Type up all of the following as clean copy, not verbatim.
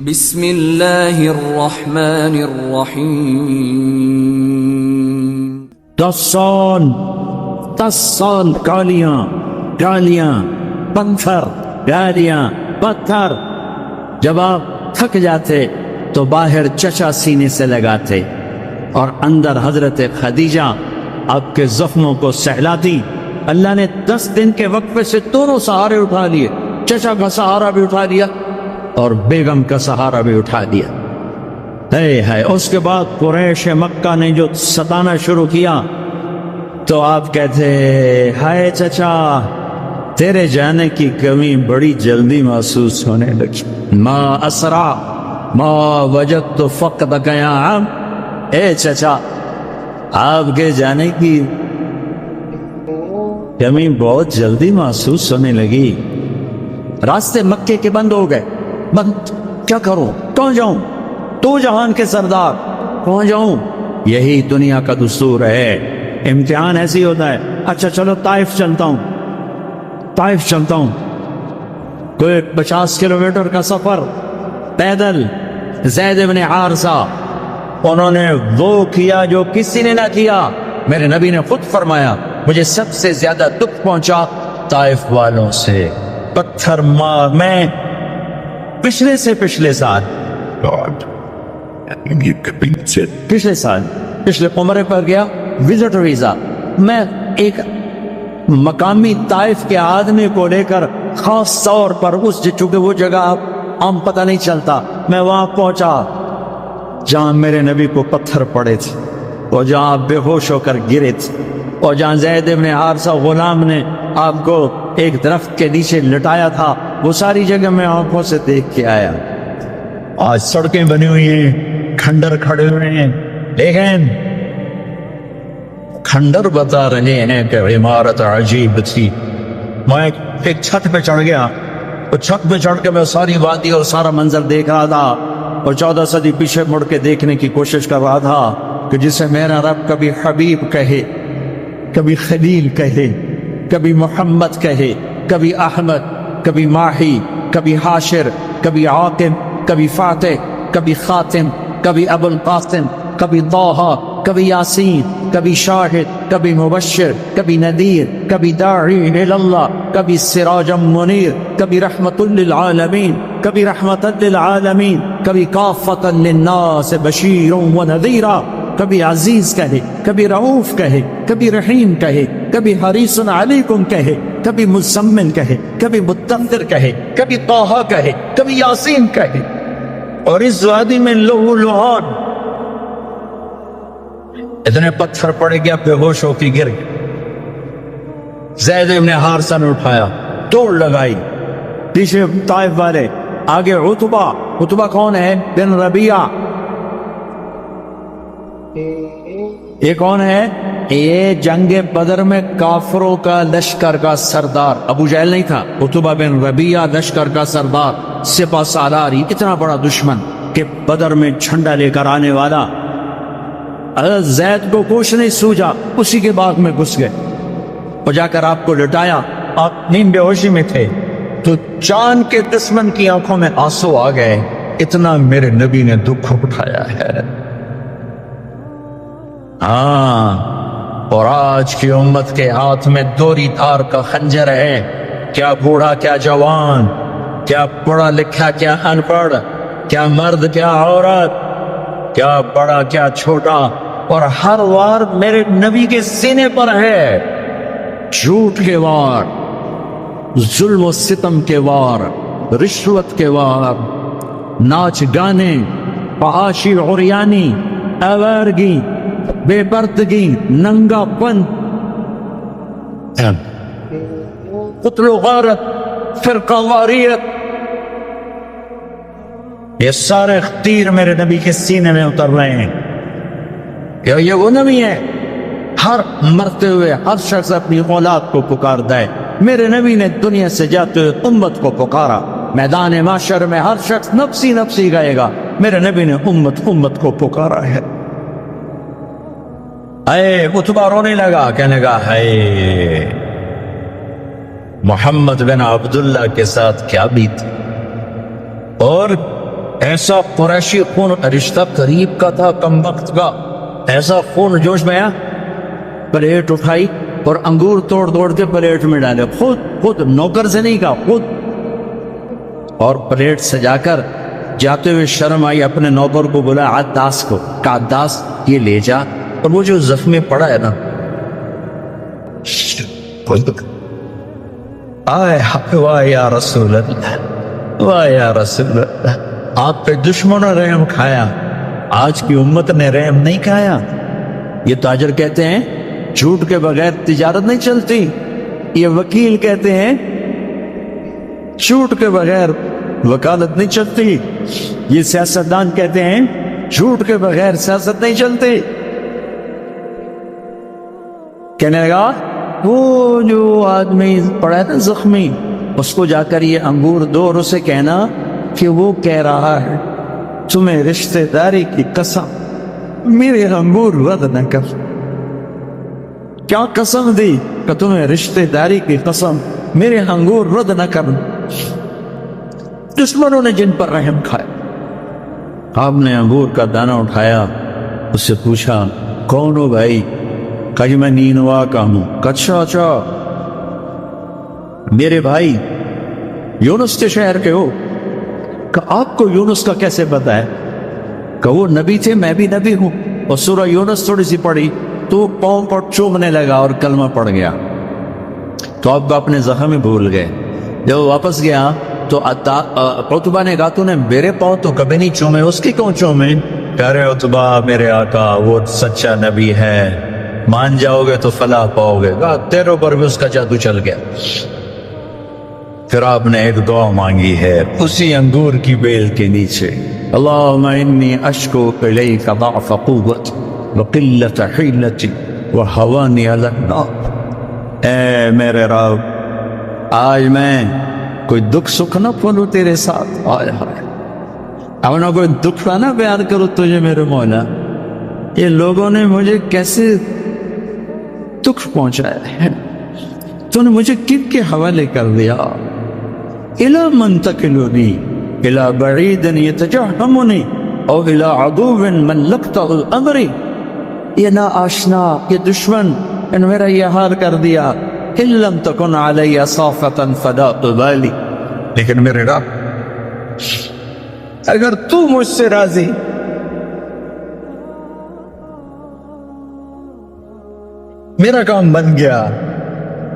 بسم اللہ الرحمن الرحیم 10 سال گالیاں پتھر گالیاں پتھر. جب آپ تھک جاتے تو باہر چچا سینے سے لگاتے اور اندر حضرت خدیجہ آپ کے زخموں کو سہلاتی. اللہ نے 10 دن کے وقفے سے دونوں سہارے اٹھا لیے. چچا کا سہارا بھی اٹھا لیا اور بیگم کا سہارا بھی اٹھا دیا. ہے اس کے بعد قریش مکہ نے جو ستانا شروع کیا تو آپ کہتے ہائے چچا تیرے جانے کی کمی بڑی جلدی محسوس ہونے لگی. ما اسرع ما وجدت فقدک یا عم. اے چچا آپ کے جانے کی کمی بہت جلدی محسوس ہونے لگی. راستے مکے کے بند ہو گئے. بند کیا کروں, کہاں جاؤں, تو جہان کے سردار کہاں جاؤں. یہی دنیا کا دستور ہے, امتحان ایسی ہوتا ہے. اچھا چلو طائف چلتا ہوں. کوئی 50 کلومیٹر کا سفر پیدل. زید بن حارثہ انہوں نے وہ کیا جو کسی نے نہ کیا. میرے نبی نے خود فرمایا مجھے سب سے زیادہ دکھ پہنچا طائف والوں سے. پتھر مار. میں پچھلے سال پچھلے عمرے پر گیا وزٹ ویزا. میں ایک مقامی طائف کے آدمی کو لے کر خاص طور پر چونکہ وہ جگہ عام پتہ نہیں چلتا, میں وہاں پہنچا جہاں میرے نبی کو پتھر پڑے تھے اور جہاں آپ بے ہوش ہو کر گرے تھے اور جہاں زید بن حارثہ غلام نے آپ کو ایک درخت کے نیچے لٹایا تھا. وہ ساری جگہ میں آنکھوں سے دیکھ کے آیا. آج سڑکیں بنی ہوئی ہیں, کھنڈر کھڑے ہوئے ہیں, لیکن کھنڈر بتا رہے ہیں کہ عمارت عجیب تھی. میں ایک چھت پہ چڑھ گیا, اور چھت پہ چڑھ کے میں ساری وادی اور سارا منظر دیکھ رہا تھا اور 14 صدی پیچھے مڑ کے دیکھنے کی کوشش کر رہا تھا کہ جسے میرا رب کبھی حبیب کہے, کبھی خلیل کہے, کبھی محمد کہے, کبھی احمد, کبھی ماہی, کبھی حاشر, کبھی عاقب, کبھی فاتح, کبھی خاتم, کبھی ابو القاسم, کبھی طٰہٰ, کبھی یاسین, کبھی شاہد, کبھی مبشر, کبھی نذیر, کبھی داعی الی اللہ, کبھی سراجا منیر, کبھی رحمت للعالمین, کبھی رحمت للعالمین, کبھی کافۃ للناس بشیر و نذیرا. کبھی عزیز کہے, کبھی رؤوف کہے, کبھی رحیم کہے, کبھی حریص علیکم کہے, کبھی مزمل کہے, کبھی مدثر کہے, کبھی طٰہٰ کہے, کبھی یاسین کہے. اور اس وادی میں لہو لہان اتنے پتھر پڑے گیا, بے ہوش ہو کے گر گئے. زید بن حارثہ نے اٹھایا, دوڑ لگائی. پیچھے طائف والے, آگے عتبہ کون ہے؟ بن ربیعہ. یہ کون ہے؟ یہ جنگ بدر میں کافروں کا لشکر کا سردار. ابو جہل نہیں تھا, عتبہ بن ربیعہ لشکر کا سردار, سپہ سالار, اتنا بڑا دشمن کہ بدر میں جھنڈا لے کر آنے والا. زید کو کچھ نہیں سوجا, اسی کے باغ میں گھس گئے اور جا کر آپ کو لٹایا. آپ نیم بے ہوشی میں تھے تو جان کے دشمن کی آنکھوں میں آنسو آ گئے. اتنا میرے نبی نے دکھ اٹھایا ہے. ہاں, اور آج کی امت کے ہاتھ میں دوری دھار کا خنجر ہے. کیا بوڑھا کیا جوان, کیا پڑھا لکھا کیا ان پڑھ, کیا مرد کیا عورت, کیا بڑا کیا چھوٹا, اور ہر وار میرے نبی کے سینے پر ہے. جھوٹ کے وار, ظلم و ستم کے وار, رشوت کے وار, ناچ گانے, فحاشی عریانی, آوارگی, بے پردگی, ننگا پن, قتل و غارت, فرقہ واریت, یہ سارے تیر میرے نبی کے سینے میں اتر رہے ہیں. یہ وہ نبی ہے ہر مرتے ہوئے ہر شخص اپنی اولاد کو پکارتا ہے. میرے نبی نے دنیا سے جاتے ہوئے امت کو پکارا. میدان محشر میں ہر شخص نفسی نفسی گائے گا, میرے نبی نے امت کو پکارا ہے. اے عتبہ رونے لگا, کہنے لگا ہے محمد بن عبداللہ کے ساتھ کیا بیت. اور ایسا قریشی خون رشتہ قریب کا تھا کم وقت کا، ایسا خون جوش میں آیا، پلیٹ اٹھائی اور انگور توڑ توڑ کے پلیٹ میں ڈالے، خود نوکر سے نہیں کہا، خود، اور پلیٹ سجا کر جاتے ہوئے شرم آئی، اپنے نوکر کو بولا عداس کو، کہا عداس یہ لے جا، اور وہ جو زخمی پڑا ہے نا، آئے واہ یا رسول اللہ، واہ یا رسول اللہ، آپ پہ دشمنوں نے رحم کھایا، آج کی امت نے رحم نہیں کھایا۔ یہ تاجر کہتے ہیں جھوٹ کے بغیر تجارت نہیں چلتی، یہ وکیل کہتے ہیں جھوٹ کے بغیر وکالت نہیں چلتی، یہ سیاستدان کہتے ہیں جھوٹ کے بغیر سیاست نہیں چلتی۔ کہنے لگا وہ جو آدمی پڑا ہے نا زخمی، اس کو جا کر یہ انگور دو اور اسے کہنا کہ وہ کہہ رہا ہے تمہیں رشتہ داری کی قسم میرے انگور رد نہ کر۔ کیا قسم دی؟ کہ تمہیں رشتہ داری کی قسم میرے انگور رد نہ کر۔ دشمنوں نے جن پر رحم کھایا۔ آپ نے انگور کا دانہ اٹھایا، اس سے پوچھا کون ہو بھائی؟ کہ میں نینوا کا ہوں۔ اچھا میرے بھائی یونس کے شہر کے ہو؟ کہ آپ کو یونس کا کیسے پتا ہے؟ کہ وہ نبی تھے، میں بھی نبی ہوں، اور سورہ یونس تھوڑی سی پڑھی تو وہ پاؤں پر چومنے لگا اور کلمہ پڑ گیا، تو آپ اپنے زخم بھول گئے۔ جب وہ واپس گیا تو عتبہ نے کہا تو نے میرے پاؤں تو کبھی نہیں چومے، اس کی کیوں چومے؟ کہہ رہے عتبہ میرے آقا وہ سچا نبی ہے، مان جاؤ گے تو فلاح پاؤ گے۔ کہا تیرے اوپر بھی اس کا جادو چل گیا۔ پھر آپ نے ایک دعا مانگی ہے اسی انگور کی بیل کے نیچے، اللہم انی اشکو الیک ضعف قوت وقلت حیلتی وہوانی علی النار۔ اے میرے رب، آج میں کوئی دکھ سکھ نہ پھولوں تیرے ساتھ، آئے ہائے اپنا کوئی دکھ نہ بیان کرو تجھے میرے مولا، یہ لوگوں نے مجھے کیسے دکھ پہنچایا ہے، تو نے مجھے کن کے حوالے کر دیا؟ الى من تکلونی الى بعید یتجہمنی او الى عدو ملکتہ الامر۔ یہ نا آشنا، یہ دشمن ان میرا یہ حال کر دیا، ان لم تکن علی صافتا فلا ابالی، لیکن میرے رب اگر تو مجھ سے راضی میرا کام بن گیا،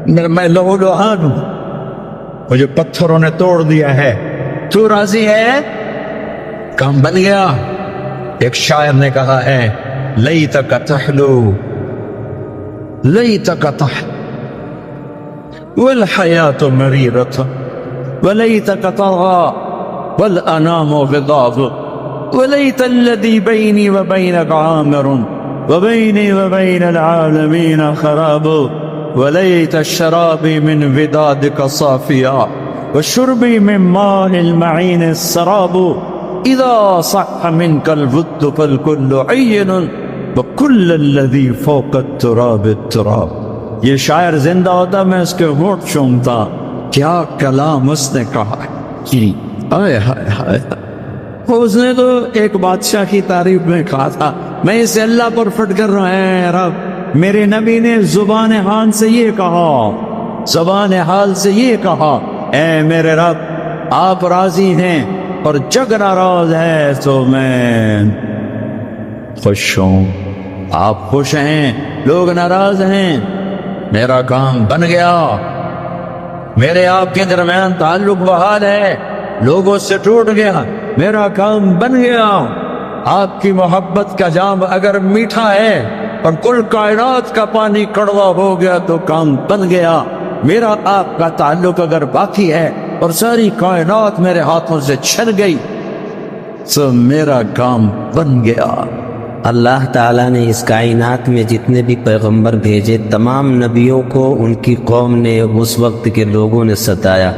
میں لہو لہان ہوں، مجھے پتھروں نے توڑ دیا ہے، تو راضی ہے، کام بن گیا۔ ایک شاعر نے کہا ہے لیتک تحلو لیتک تحلو والحیات مریرۃ ولیتک طغى والانام غضاب ولیت الذی بینی وبینک عامر وبینی وبین العالمین خراب وليت الشراب من ودادك صافيا وشربي من ماء المعين السراب إذا صح منك الود فالكل عين وكل الذي فوق التراب التراب۔ یہ شاعر زندہ ہوتا میں اس کے ہونٹ چومتا، کیا کلام اس نے کہا ہے، جی آئے ہائے ہائے۔ اس نے تو ایک بادشاہ کی تعریف میں کہا تھا میں اسے اللہ پر پھٹ کر رہا ہے رب، میرے نبی نے زبان حال سے یہ کہا، زبان حال سے یہ کہا، اے میرے رب آپ راضی ہیں اور جگ ناراض ہے تو میں خوش ہوں، آپ خوش ہیں لوگ ناراض ہیں، میرا کام بن گیا، میرے آپ کے درمیان تعلق بحال ہے، لوگوں سے ٹوٹ گیا، میرا کام بن گیا۔ آپ کی محبت کا جام اگر میٹھا ہے اور کل کائنات کا پانی کڑوا ہو گیا تو کام بن گیا، میرا آپ کا تعلق اگر باقی ہے اور ساری کائنات میرے ہاتھوں سے چھن گئی تو میرا کام بن گیا۔ اللہ تعالیٰ نے اس کائنات میں جتنے بھی پیغمبر بھیجے تمام نبیوں کو ان کی قوم نے اس وقت کے لوگوں نے ستایا،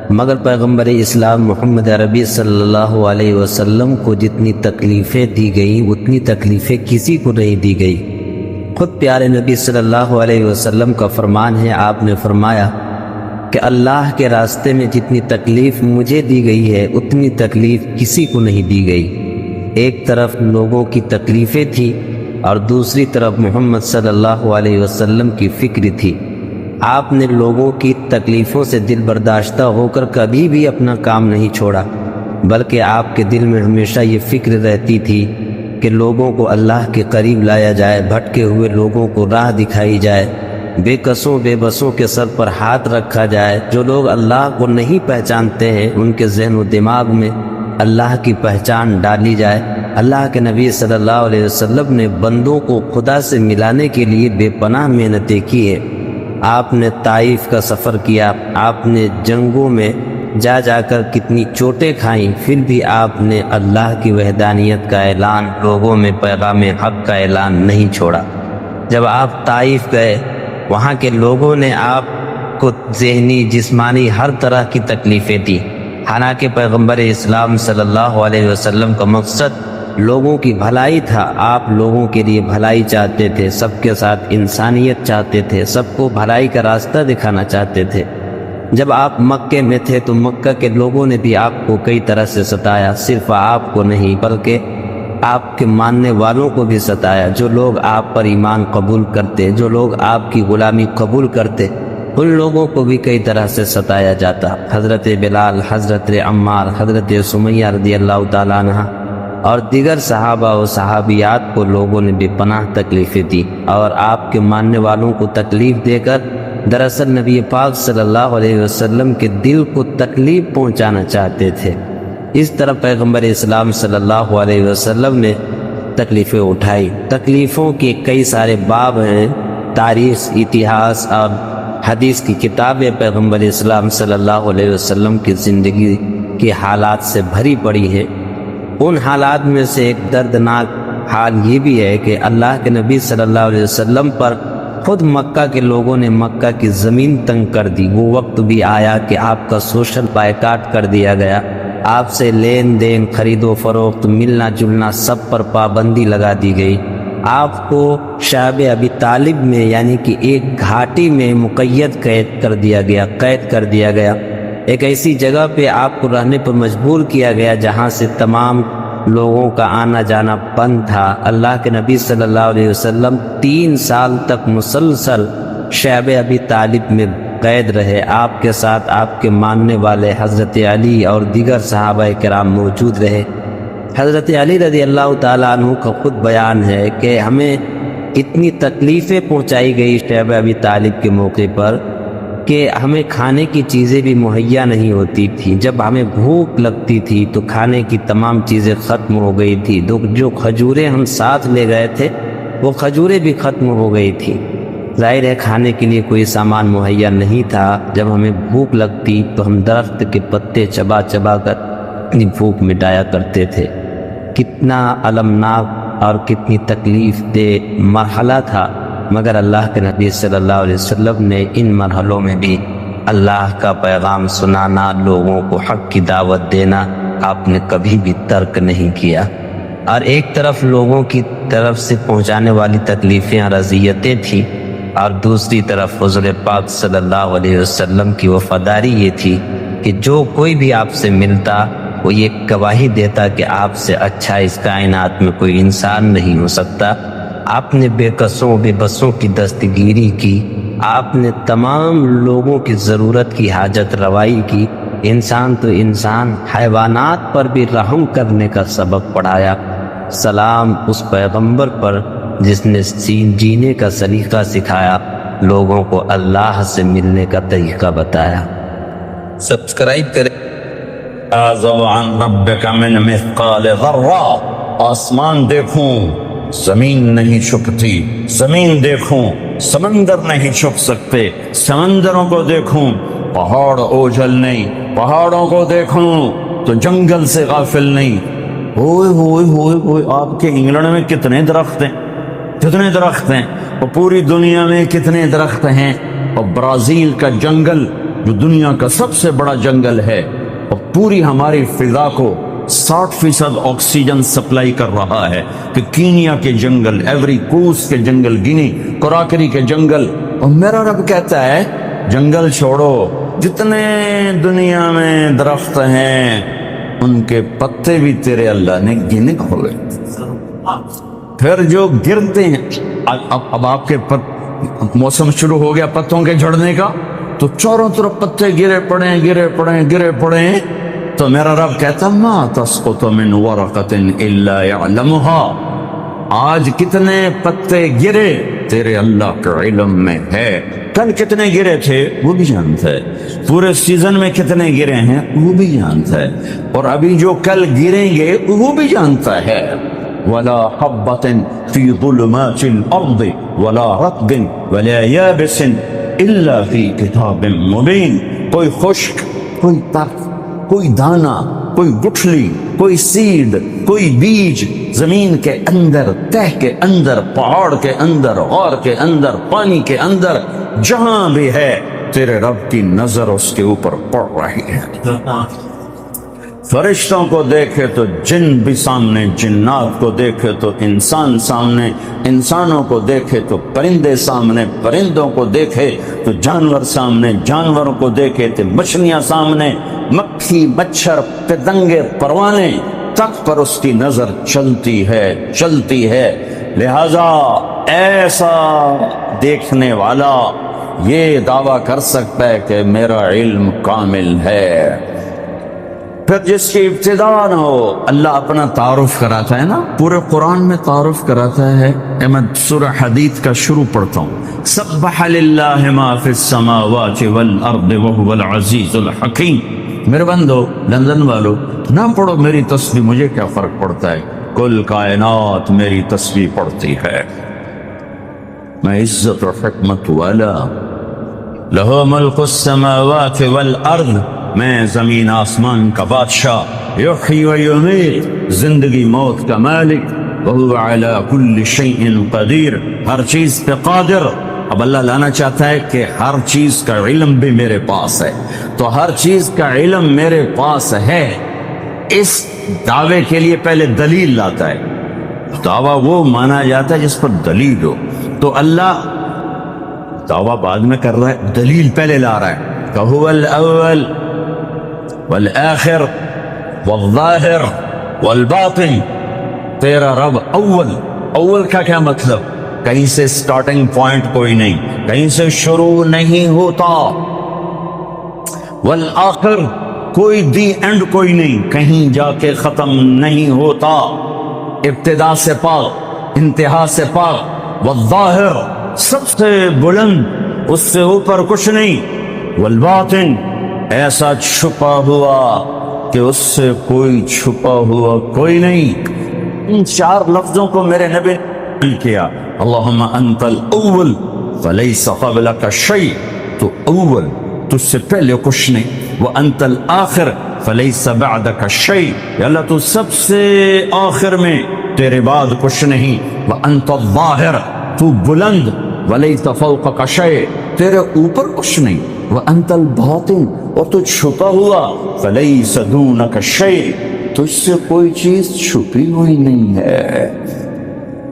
مگر پیغمبر اسلام محمد عربی صلی اللہ علیہ وسلم کو جتنی تکلیفیں دی گئیں اتنی تکلیفیں کسی کو نہیں دی گئی۔ خود پیارے نبی صلی اللہ علیہ وسلم کا فرمان ہے، آپ نے فرمایا کہ اللہ کے راستے میں جتنی تکلیف مجھے دی گئی ہے اتنی تکلیف کسی کو نہیں دی گئی۔ ایک طرف لوگوں کی تکلیفیں تھی اور دوسری طرف محمد صلی اللہ علیہ وسلم کی فکر تھی۔ آپ نے لوگوں کی تکلیفوں سے دل برداشتہ ہو کر کبھی بھی اپنا کام نہیں چھوڑا، بلکہ آپ کے دل میں ہمیشہ یہ فکر رہتی تھی کہ لوگوں کو اللہ کے قریب لایا جائے، بھٹکے ہوئے لوگوں کو راہ دکھائی جائے، بے کسوں بے بسوں کے سر پر ہاتھ رکھا جائے، جو لوگ اللہ کو نہیں پہچانتے ہیں ان کے ذہن و دماغ میں اللہ کی پہچان ڈالی جائے۔ اللہ کے نبی صلی اللہ علیہ وسلم نے بندوں کو خدا سے ملانے کے لیے بے پناہ محنتیں کی ہے۔ آپ نے طائف کا سفر کیا، آپ نے جنگوں میں جا جا کر کتنی چوٹیں کھائیں، پھر بھی آپ نے اللہ کی وحدانیت کا اعلان، لوگوں میں پیغام حق کا اعلان نہیں چھوڑا۔ جب آپ طائف گئے، وہاں کے لوگوں نے آپ کو ذہنی جسمانی ہر طرح کی تکلیفیں دی، حالانکہ پیغمبر اسلام صلی اللہ علیہ وسلم کا مقصد لوگوں کی بھلائی تھا۔ آپ لوگوں کے لیے بھلائی چاہتے تھے، سب کے ساتھ انسانیت چاہتے تھے، سب کو بھلائی کا راستہ دکھانا چاہتے تھے۔ جب آپ مکے میں تھے تو مکہ کے لوگوں نے بھی آپ کو کئی طرح سے ستایا، صرف آپ کو نہیں بلکہ آپ کے ماننے والوں کو بھی ستایا۔ جو لوگ آپ پر ایمان قبول کرتے، جو لوگ آپ کی غلامی قبول کرتے، ان لوگوں کو بھی کئی طرح سے ستایا جاتا۔ حضرت بلال، حضرت عمار، حضرت سمیہ رضی اللہ تعالیٰ عنہ اور دیگر صحابہ و صحابیات کو لوگوں نے بے پناہ تکلیفیں دی، اور آپ کے ماننے والوں کو تکلیف دے کر دراصل نبی پاک صلی اللہ علیہ وسلم کے دل کو تکلیف پہنچانا چاہتے تھے۔ اس طرح پیغمبر اسلام صلی اللہ علیہ وسلم نے تکلیفیں اٹھائی۔ تکلیفوں کے کئی سارے باب ہیں، تاریخ، اتہاس اور حدیث کی کتابیں پیغمبر اسلام صلی اللہ علیہ وسلم کی زندگی کے حالات سے بھری پڑی ہے۔ ان حالات میں سے ایک دردناک حال یہ بھی ہے کہ اللہ کے نبی صلی اللہ علیہ وسلم پر خود مکہ کے لوگوں نے مکہ کی زمین تنگ کر دی۔ وہ وقت بھی آیا کہ آپ کا سوشل بائیکاٹ کر دیا گیا، آپ سے لین دین، خرید و فروخت، ملنا جلنا سب پر پابندی لگا دی گئی۔ آپ کو شعب ابی طالب میں یعنی کہ ایک گھاٹی میں مقید قید کر دیا گیا۔ ایک ایسی جگہ پہ آپ کو رہنے پر مجبور کیا گیا جہاں سے تمام لوگوں کا آنا جانا بند تھا۔ اللہ کے نبی صلی اللہ علیہ وسلم 3 سال تک مسلسل شعب ابی طالب میں قید رہے۔ آپ کے ساتھ آپ کے ماننے والے حضرت علی اور دیگر صحابہ کرام موجود رہے۔ حضرت علی رضی اللہ تعالیٰ عنہ کا خود بیان ہے کہ ہمیں اتنی تکلیفیں پہنچائی گئی شعب ابی طالب کے موقع پر کہ ہمیں کھانے کی چیزیں بھی مہیا نہیں ہوتی تھی۔ جب ہمیں بھوک لگتی تھی تو کھانے کی تمام چیزیں ختم ہو گئی تھی۔ جو کھجوریں ہم ساتھ لے گئے تھے وہ کھجوریں بھی ختم ہو گئی تھی۔ ظاہر ہے کھانے کے لیے کوئی سامان مہیا نہیں تھا۔ جب ہمیں بھوک لگتی تو ہم درخت کے پتے چبا چبا کر اپنی بھوک مٹایا کرتے تھے۔ کتنا المناک اور کتنی تکلیف دہ مرحلہ تھا، مگر اللہ کے نبی صلی اللہ علیہ وسلم نے ان مرحلوں میں بھی اللہ کا پیغام سنانا، لوگوں کو حق کی دعوت دینا آپ نے کبھی بھی ترک نہیں کیا۔ اور ایک طرف لوگوں کی طرف سے پہنچانے والی تکلیفیں اور اذیتیں تھیں، اور دوسری طرف حضور پاک صلی اللہ علیہ وسلم کی وفاداری یہ تھی کہ جو کوئی بھی آپ سے ملتا وہ یہ گواہی دیتا کہ آپ سے اچھا اس کائنات میں کوئی انسان نہیں ہو سکتا۔ آپ نے بے کسوں بے بسوں کی دستگیری کی، آپ نے تمام لوگوں کی ضرورت کی حاجت روائی کی، انسان تو انسان، حیوانات پر بھی رحم کرنے کا سبق پڑھایا۔ سلام اس پیغمبر پر جس نے جینے کا سلیقہ سکھایا، لوگوں کو اللہ سے ملنے کا طریقہ بتایا۔ سبسکرائب کریں۔ اعظم عن ربک من مثقال ذرہ، آسمان دیکھوں زمین نہیں چھپتی، زمین دیکھوں سمندر نہیں چھپ سکتے، سمندروں کو دیکھوں پہاڑ اوجھل نہیں، پہاڑوں کو دیکھوں تو جنگل سے غافل نہیں۔ ہوئے ہوئے ہوئے ہوئے، آپ کے انگلینڈ میں کتنے درخت ہیں، کتنے درخت ہیں، اور پوری دنیا میں کتنے درخت ہیں، اور برازیل کا جنگل جو دنیا کا سب سے بڑا جنگل ہے، اور پوری ہماری فضا کو 60% آکسیجن سپلائی کر رہا ہے، کہ کینیا کے جنگل، ایوری کوسٹ کے جنگل، گینی کراکری کے جنگل۔ اور میرا رب کہتا ہے جنگل چھوڑو، جتنے دنیا میں درخت ہیں ان کے پتے بھی تیرے اللہ نے گنے کھولے. پھر جو گرتے ہیں، اب آپ کے موسم شروع ہو گیا پتوں کے جھڑنے کا، تو چاروں طرف پتے گرے پڑے. تو میرا رب کہتا ما تسقط من ورقۃ الا يعلمها، آج کتنے پتے گرے تیرے اللہ کے علم میں ہے. کل کتنے گرے تھے وہ بھی جانتا ہے، پورے سیزن میں کتنے گرے ہیں وہ بھی جانتا ہے، اور ابھی جو کل گریں گے وہ بھی جانتا ہے. ولا حبة في ظلمات الأرض ولا رطب ولا يابس إلا في كتاب مبين. کوئی خشک، کوئی تر، کوئی دانہ، کوئی گٹھلی، کوئی سیڈ، کوئی بیج زمین کے اندر، تہ کے اندر، پہاڑ کے اندر، غار کے اندر، پانی کے اندر، جہاں بھی ہے تیرے رب کی نظر اس کے اوپر پڑ رہی ہے. فرشتوں کو دیکھے تو جن بھی سامنے، جنات کو دیکھے تو انسان سامنے، انسانوں کو دیکھے تو پرندے سامنے، پرندوں کو دیکھے تو جانور سامنے، جانوروں کو دیکھے تو مچھلیاں سامنے، مکھی، مچھر، پتنگے، پروانے تک پر اس کی نظر چلتی ہے. لہذا ایسا دیکھنے والا یہ دعویٰ کر سکتا ہے کہ میرا علم کامل ہے. پھر جس کی ابتدا نہ ہو، اللہ اپنا تعارف کراتا ہے نا، پورے قرآن میں تعارف کراتا ہے. میں سورہ حدید کا شروع پڑھتا ہوں. سبح للہ ما فی السماوات والارض وهو العزیز الحکیم. میرے بندو، لندن والو، نہ پڑھو میری تسبیح، مجھے کیا فرق پڑتا ہے، کل کائنات میری تسبیح پڑھتی ہے. میں عزت و حکمت والا، لہو ملک السماوات والارض، میں زمین آسمان کا بادشاہ، یحیی و یمیت، زندگی موت کا مالک، وہو علی کل شیء قدیر، ہر چیز پہ قادر. اب اللہ لانا چاہتا ہے کہ ہر چیز کا علم بھی میرے پاس ہے. تو ہر چیز کا علم میرے پاس ہے، اس دعوے کے لیے پہلے دلیل لاتا ہے. دعویٰ وہ مانا جاتا ہے جس پر دلیل ہو. تو اللہ دعویٰ بعد میں کر رہا ہے، دلیل پہلے لا رہا ہے. کہ هو الاول والآخر والظاہر والباطن. تیرا رب اول کا کیا مطلب؟ کہیں سے سٹارٹنگ پوائنٹ کوئی نہیں، کہیں سے شروع نہیں ہوتا. والآخر، کوئی دی اینڈ کوئی نہیں، کہیں جا کے ختم نہیں ہوتا. ابتدا سے پاک، انتہا سے پاک. والظاہر، سب سے بلند، اس سے اوپر کچھ نہیں. والباطن، ایسا چھپا ہوا کہ اس سے کوئی چھپا ہوا کوئی نہیں. ان چار لفظوں کو میرے نبی نے کیا. اللہم انت الاول فلیس قبلک شیء، تو اول، تجھ سے پہلے کچھ نہیں. وانت الآخر فلیس بعدک شیء، یا اللہ تو سب سے آخر میں، تیرے بعد کچھ نہیں. وانت الظاہر، تو بلند، ولیس فوقک شیء، تیرے اوپر کچھ نہیں. وانت الباطن، اور تو چھپا ہوا، فلیس دونک شیء، تجھ سے کوئی چیز چھپی ہوئی نہیں ہے.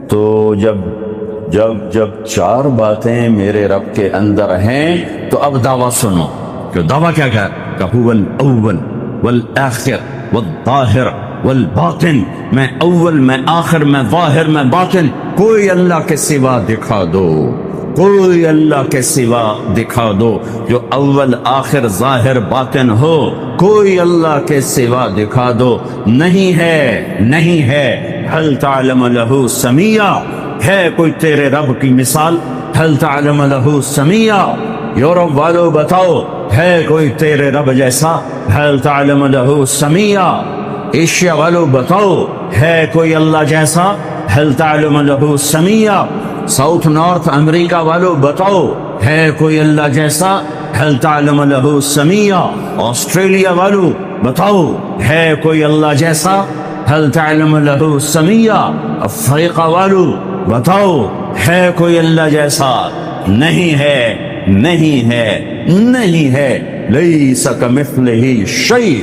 تو جب چار باتیں میرے رب کے اندر ہیں تو اب دعویٰ سنو. کہ دعویٰ کیا کہ هو الاول والآخر والظاہر والباطن، میں اول، میں آخر، میں ظاہر، میں باطن. کوئی اللہ کے سوا دکھا دو، کوئی اللہ کے سوا دکھا دو جو اول، آخر، ظاہر، باطن ہو. کوئی اللہ کے سوا دکھا دو. نہیں ہے. هل تعلم له سمیہ، ہے کوئی تیرے رب کی مثال؟ هل تعلم له سمیہ، یورپ والو بتاؤ، ہے کوئی تیرے رب جیسا؟ هل تعلم له سمیہ. ایشیا والو بتاؤ، ہے کوئی اللہ جیسا؟ هل تعلم له سمیہ. ساؤتھ نارتھ امریکہ والو بتاؤ، ہے کوئی اللہ جیسا؟ هل تعلم له سمیہ. آسٹریلیا والو بتاؤ، ہے کوئی اللہ جیسا؟ هل تعلم له سمیہ. افریقہ والو بتاؤ، ہے کوئی اللہ جیسا؟ نہیں ہے. لیس کمثلہ شیء.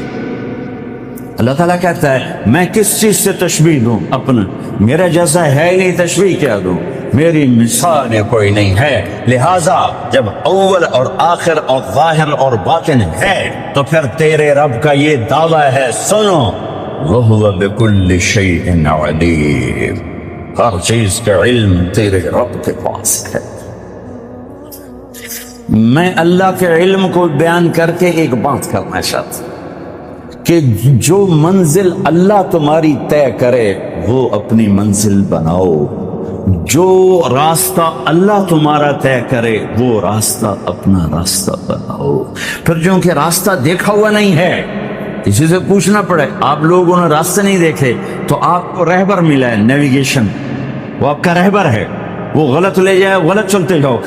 اللہ تعالیٰ کہتا ہے میں کس چیز سے تشبیہ دوں؟ اپنا، میرا جیسا ہے نہیں، تشبیہ کیا دوں؟ میری مثال کوئی نہیں ہے. لہذا جب اول اور آخر اور ظاہر اور باطن ہے تو پھر تیرے رب کا یہ دعویٰ ہے, سنو, وَهُوَ بِكُلِّ شَيْءٍ عَلِيمٌ, ہر چیز کا علم تیرے رب کے پاس ہے. میں اللہ کے علم کو بیان کر کے ایک بات کرنا چاہتا ہوں کہ جو منزل اللہ تمہاری طے کرے وہ اپنی منزل بناؤ, جو راستہ اللہ تمہارا طے کرے وہ راستہ اپنا راستہ بناؤ. پھر جو کہ راستہ دیکھا ہوا نہیں ہے, کسی سے پوچھنا پڑے, آپ لوگوں نے راستے نہیں دیکھے تو آپ کو رہبر ملا ہے, نیویگیشن, وہ آپ کا رہبر ہے, وہ غلط لے جائے, غلط چلتے جاؤ,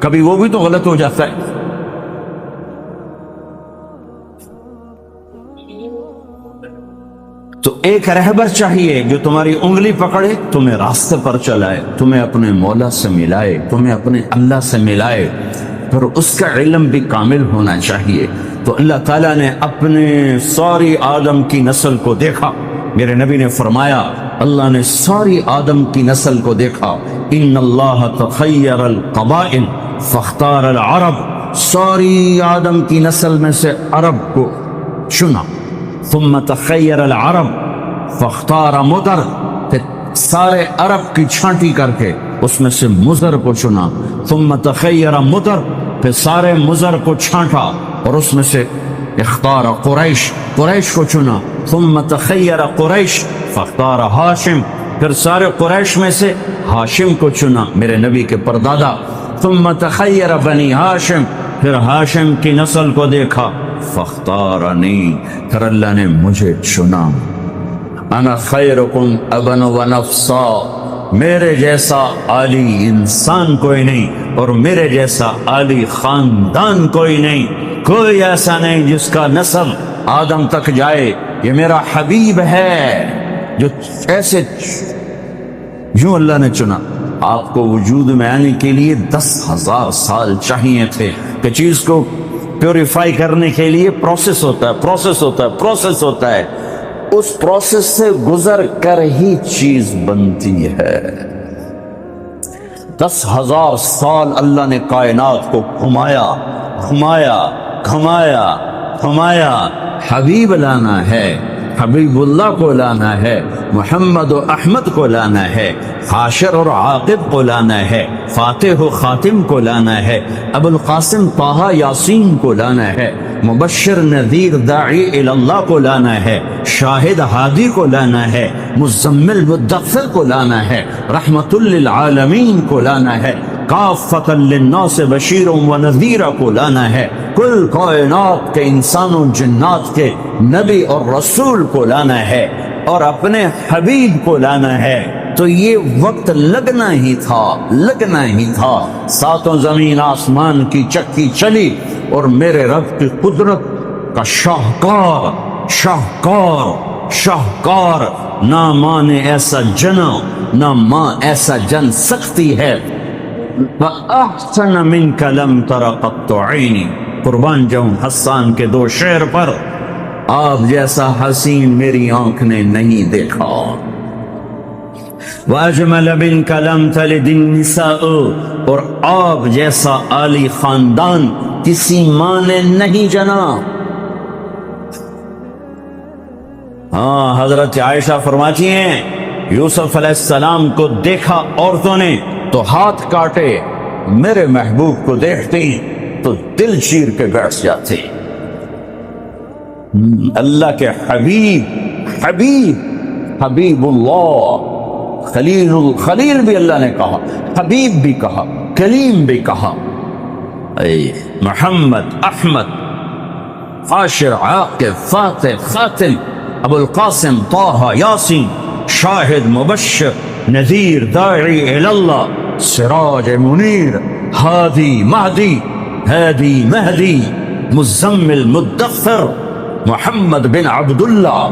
کبھی وہ بھی تو غلط ہو جاتا ہے. تو ایک رہبر چاہیے جو تمہاری انگلی پکڑے, تمہیں راستے پر چلائے, تمہیں اپنے مولا سے ملائے, تمہیں اپنے اللہ سے ملائے, پھر اس کا علم بھی کامل ہونا چاہیے. تو اللہ تعالیٰ نے اپنے ساری آدم کی نسل کو دیکھا. میرے نبی نے فرمایا اللہ نے ساری آدم کی نسل کو دیکھا, ان اللہ تخیر القبائل فاختار العرب, ساری آدم کی نسل میں سے عرب کو چنا. ثم تخیر العرب فاختار مدر, پھر سارے عرب کی چھانٹی کر کے اس میں سے مزر کو چنا. ثم تخیر مدر, پھر سارے مزر کو چھانٹا اور اس میں سے اختار قریش, قریش کو چنا. ثم تخیر قریش فاختار ہاشم, پھر سارے قریش میں سے ہاشم کو چنا, میرے نبی کے پردادا. ثم تخیر بنی ہاشم, پھر ہاشم کی نسل کو دیکھا, فاختارنی, پھر اللہ نے مجھے چنا. انا خیرکم ابن و نفسا, میرے جیسا عالی انسان کوئی نہیں اور میرے جیسا عالی خاندان کوئی نہیں. کوئی ایسا نہیں جس کا نسل آدم تک جائے. یہ میرا حبیب ہے جو ایسے یوں اللہ نے چنا. آپ کو وجود میں آنے کے لیے 10,000 سال چاہیے تھے کہ چیز کو پیوریفائی کرنے کے لیے پروسیس ہوتا ہے, پروسیس ہوتا ہے, پروسیس ہوتا ہے. اس پروسیس سے گزر کر ہی چیز بنتی ہے. 10,000 سال اللہ نے کائنات کو گھمایا گھمایا گھمایا گھمایا. حبیب لانا ہے, حبیب اللہ کو لانا ہے, محمد و احمد کو لانا ہے, حاشر اور عاقب کو لانا ہے, فاتح و خاتم کو لانا ہے, ابو القاسم طہ یاسین کو لانا ہے, مبشر نذیر داعی اللہ کو لانا ہے, شاہد ہادی کو لانا ہے, مزمل مدثر کو لانا ہے, رحمت للعالمین کو لانا ہے, کافۃ للناس بشیر و نذیر کو لانا ہے, کل کائنات کے انسانوں جنات کے نبی اور رسول کو لانا ہے, اور اپنے حبیب کو لانا ہے. تو یہ وقت لگنا ہی تھا, لگنا ہی تھا. ساتوں زمین آسمان کی چکی چلی اور میرے رب کی قدرت کا شاہکار شاہکار شاہکار, نہ ماں نے ایسا جنا, نہ ماں ایسا جن سکتی ہے. وَأَحْسَنَ مِنْكَ لَمْ تَرَ قَطُّ عَيْنِي, قربان جاؤں حسان کے 2 شعر پر, آپ جیسا حسین میری آنکھ نے نہیں دیکھا. وَأَجْمَلَ مِنْكَ لَمْ تَلِدِ النِّسَاءُ, اور آپ جیسا عالی خاندان کسی ماں نے نہیں جنا. ہاں, حضرت عائشہ فرماتی ہیں یوسف علیہ السلام کو دیکھا عورتوں نے تو ہاتھ کاٹے, میرے محبوب کو دیکھتی تو دل چیر کے بیٹھ جاتے. اللہ کے حبیب حبیب حبیب اللہ, خلیل بھی اللہ نے کہا, حبیب بھی کہا, کلیم بھی کہا. اے محمد احمد حاشر عاقب فاتح خاتم ابو القاسم طہ یاسین, شاہد مبشر نذیر داعی اللہ, سراج منیر, ہادی مہدی, ہادی مہدی, مزمل مدثر, محمد بن عبد اللہ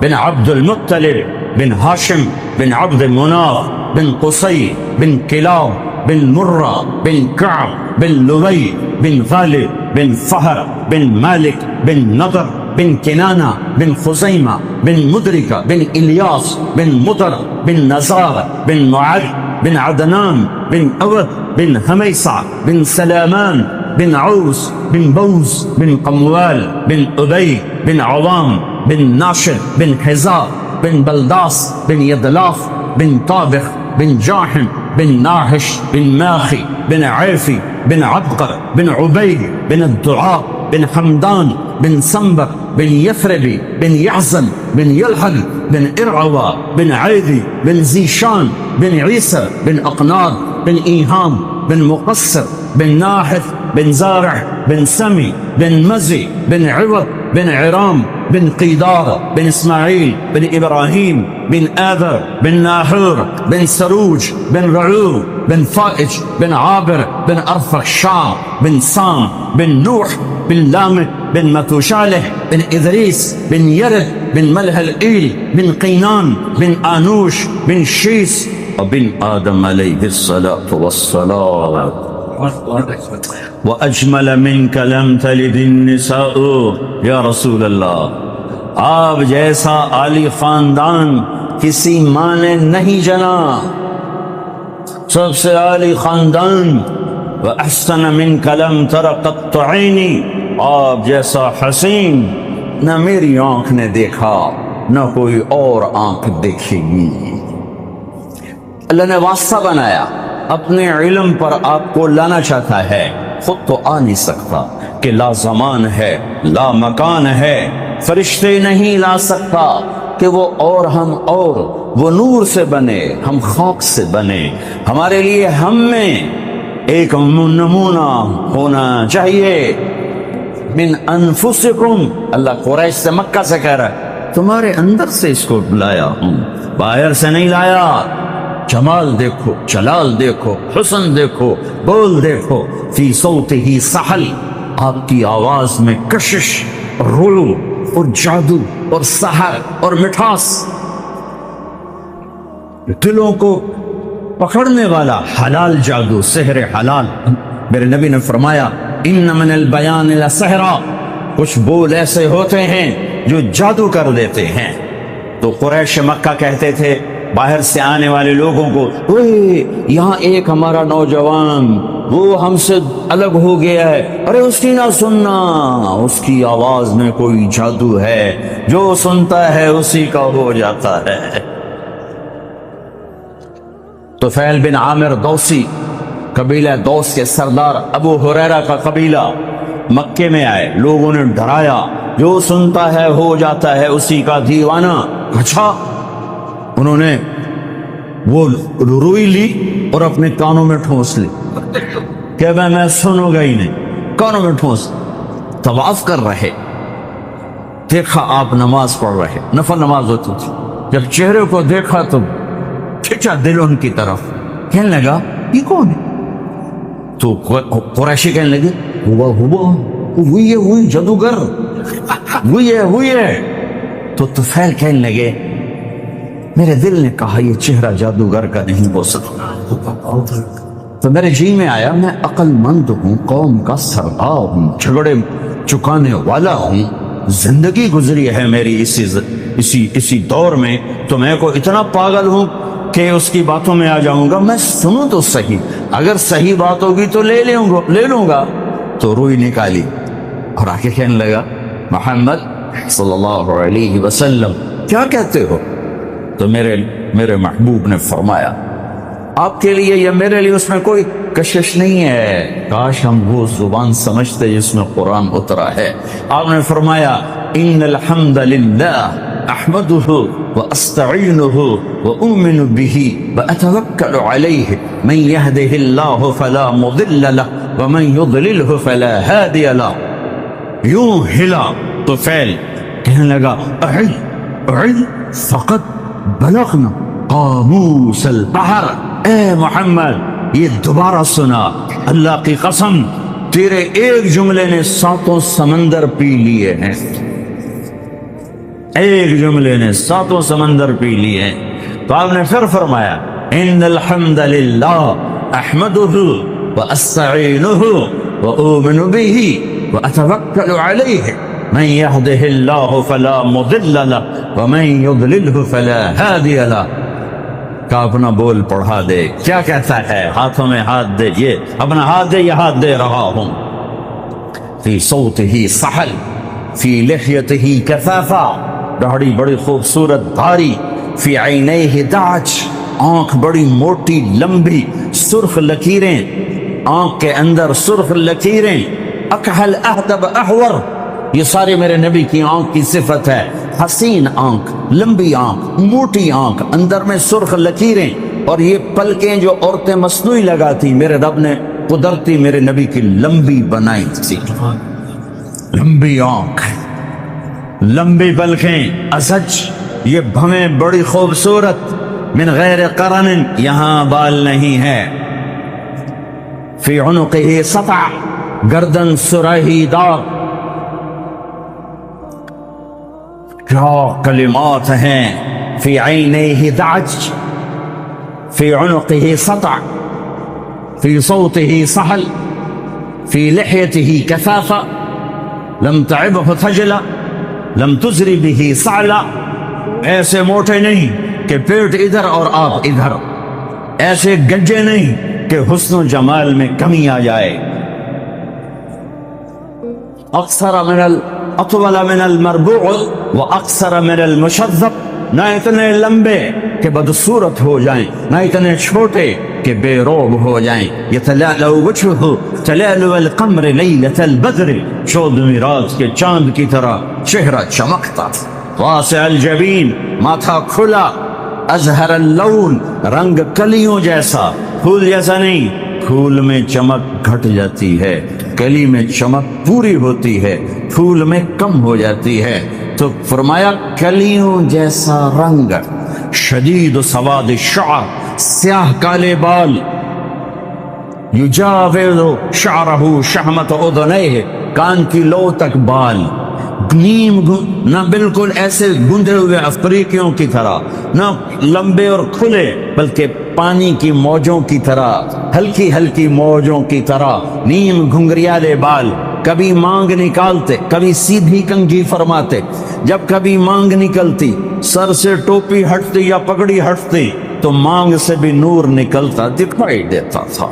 بن عبد المطلب بن ہاشم بن عبد مناف بن قصی بن کلاب بن مرہ بن کعب بن لوی بن غالب بن فہر بن مالک بن نضر بن کنانہ بن خزیمہ بن مدرکہ بن الیاس بن مدر بن نزار بن معد بن عدنان بن أود بن هميصع بن سلامان بن عوس بن بوز بن قموال بن أبي بن عوام بن ناشر بن حزار بن بلداس بن يضلاف بن طابخ بن جاحم بن ناحش بن ماخي بن عيفي بن عبقر بن عبيد بن الدعاء بن حمدان بن سنبر بن يثربي بن يعزم بن يلحق بن إرعوى بن عيدي بن زيشان بن عيسى بن أقناض بن إيهام بن مقصر بن ناحث بن زارع بن سمي بن مزي بن عوض بن عرام بن قيدار بن إسماعيل بن إبراهيم بن آذر بن ناحور بن سروج بن رعور بن فائج بن عابر بن أرفخشاد بن سام بن نوح بن لامك بن متوشالح بن إدريس بن يرد بن ملهلئيل بن قينان بن آنوش بن شيس وبن آدم عليه الصلاة والسلام. وأجمل منك لم تلد النساء یا رسول اللہ، آپ جیسا عالی خاندان کسی ماں نے نہیں جنا، سب سے عالی خاندان. وأحسن منك لم تر قط عینی، آپ جیسا حسین نہ میری آنکھ نے دیکھا نہ کوئی اور آنکھ دیکھے گی. اللہ نے واسطہ بنایا، اپنے علم پر آپ کو لانا چاہتا ہے، خود تو آ نہیں سکتا کہ لا زمان ہے لا مکان ہے، فرشتے نہیں لا سکتا کہ وہ اور ہم اور، وہ نور سے بنے ہم خاک سے بنے. ہمارے لیے ہم میں ایک نمونہ ہونا چاہیے. من انفسکم، اللہ قریش سے مکہ سے کہہ رہا ہے تمہارے اندر سے اس کو لایا ہوں، باہر سے نہیں لایا. جمال دیکھو، جلال دیکھو، حسن دیکھو، بول دیکھو. فی صوتہ سحل، آپ کی آواز میں کشش اور رعب اور جادو اور سحر اور مٹھاس، دلوں کو پکڑنے والا حلال جادو، سحر حلال. میرے نبی نے فرمایا ان من البیان لسحرا، کچھ بول ایسے ہوتے ہیں جو جادو کر دیتے ہیں. تو قریش مکہ کہتے تھے باہر سے آنے والے لوگوں کو، یہاں ایک ہمارا نوجوان وہ ہم سے الگ ہو گیا ہے، ارے اس کی نہ سننا، اس کی آواز میں کوئی جادو ہے، جو سنتا ہے اسی کا ہو جاتا ہے. طفیل بن عامر دوسی، قبیلہ دوس کے سردار ابو ہریرہ کا قبیلہ مکے میں آئے، لوگوں نے ڈرایا جو سنتا ہے ہو جاتا ہے اسی کا دیوانہ. اچھا، انہوں نے وہ روئی لی اور اپنے کانوں میں ٹھونس لی کہ میں سنوں گا ہی نہیں. کانوں میں ٹھونس. طواف کر رہے، دیکھا آپ نماز پڑھ رہے، نفل نماز ہوتی تھی. جب چہرے کو دیکھا تو کھینچا دل ان کی طرف، کہنے لگا یہ کون ہے؟ تو قریشی کہنے لگے وہی جادوگر، وہی ہے. تو طفیل کہنے لگے میرے دل نے کہا یہ چہرہ جادوگر کا نہیں ہو سکتا. تو میرے جی میں آیا میں عقل مند ہوں، قوم کا سردار ہوں، جھگڑے چکانے والا ہوں، زندگی گزری ہے میری اسی دور میں، تو میں کو اتنا پاگل ہوں کہ اس کی باتوں میں آ جاؤں گا. میں سنوں تو صحیح، اگر صحیح بات ہوگی تو لے لوں گا. تو روئی نکالی اور آ کے کہنے لگا محمد صلی اللہ علیہ وسلم کیا کہتے ہو؟ تو میرے محبوب نے فرمایا آپ کے لیے یا میرے لیے اس میں کوئی کشش نہیں ہے، کاش ہم وہ زبان سمجھتے جس میں قرآن اترا ہے. آپ نے فرمایا ان الحمد للہ احمدہ واستعینہ واؤمن بہ واتوکل علیہ من یہدہ اللہ فلا مضل لہ ومن یضللہ فلا ہادی لہ. یوں ہلا تو فعل کہنے لگا اعد فقط بلغنا قاموس البحر. اے محمد یہ دوبارہ سنا، اللہ کی قسم تیرے ایک جملے نے 7 سمندر پی لیے ہیں، ایک جملے نے 7 سمندر پی لیے ہیں. تو آپ نے پھر فرمایا ان الحمد للہ احمدہ واستعینہ واؤمن بہ واتوکل علیہ من یہدہ اللہ فلا مضل لہ ومن یضللہ فلا ہادی لہ. کا اپنا بول پڑھا دے. کیا کہتا ہے؟ ہاتھوں میں ہاتھ دے، یہ اپنا ہاتھ دے، یہ ہاتھ دے رہا ہوں. فی صوتہ سحل فی لحیتہ کثافہ، داڑھی بڑی خوبصورت بھاری. فی عینیہ دعج، آنکھ بڑی موٹی لمبی سرخ لکیریں، آنکھ کے اندر سرخ لکیریں. اکحل اہدب احور، یہ سارے میرے نبی کی آنکھ کی صفت ہے. حسین آنکھ، لمبی آنکھ، موٹی آنکھ، اندر میں سرخ لکیریں. اور یہ پلکیں جو عورتیں مصنوعی لگاتی، میرے رب نے قدرتی میرے نبی کی لمبی بنائی تھی. لمبی آنکھ، لمبی پلکیں. ازج، یہ بھویں بڑی خوبصورت. من غیر قرن، یہاں بال نہیں ہے. فی عنقہ سطع، گردن سراہی دار. کیا کلمات ہیں. فی عینیہ دعج فی عنقہ سطع فی صوتہ سحل فی لحیتہ کثافہ لم تعبہ تھجلا لم تزری بہ سعلا. ایسے موٹے نہیں کہ پیٹ ادھر اور آپ ادھر، ایسے گجے نہیں کہ حسن و جمال میں کمی آ جائے. اکثر من اطول من المربوع و اکثر من المشذب، نہ اتنے لمبے کہ بدصورت ہو جائیں، نہ اتنے چھوٹے کہ بے روب ہو جائیں. یتلألأ وجهه تلألؤ القمر لیلة البدر، چودھویں رات کے چاند کی طرح چہرہ چمکتا. واسع الجبین، ماتھا کھلا. ازہر اللون، رنگ کلیوں جیسا، پھول جیسا نہیں. پھول میں چمک گھٹ جاتی ہے، کلی میں چمک پوری ہوتی ہے، پھول میں کم ہو جاتی ہے. تو فرمایا کلیوں جیسا رنگ. شدید سواد الشعر، سیاہ کالے بال. یجاوز شعرہ شحمت اذنیہ، کان کی لو تک بال. نیم نہ بالکل ایسے گندے ہوئے افریقیوں کی طرح، نہ لمبے اور کھلے، بلکہ پانی کی موجوں کی طرح، ہلکی ہلکی موجوں کی طرح. نیم گھنگریالے بال. کبھی مانگ نکالتے، کبھی سیدھی کنگھی فرماتے. جب کبھی مانگ نکلتی، سر سے ٹوپی ہٹتی یا پگڑی ہٹتی تو مانگ سے بھی نور نکلتا دکھائی دیتا تھا.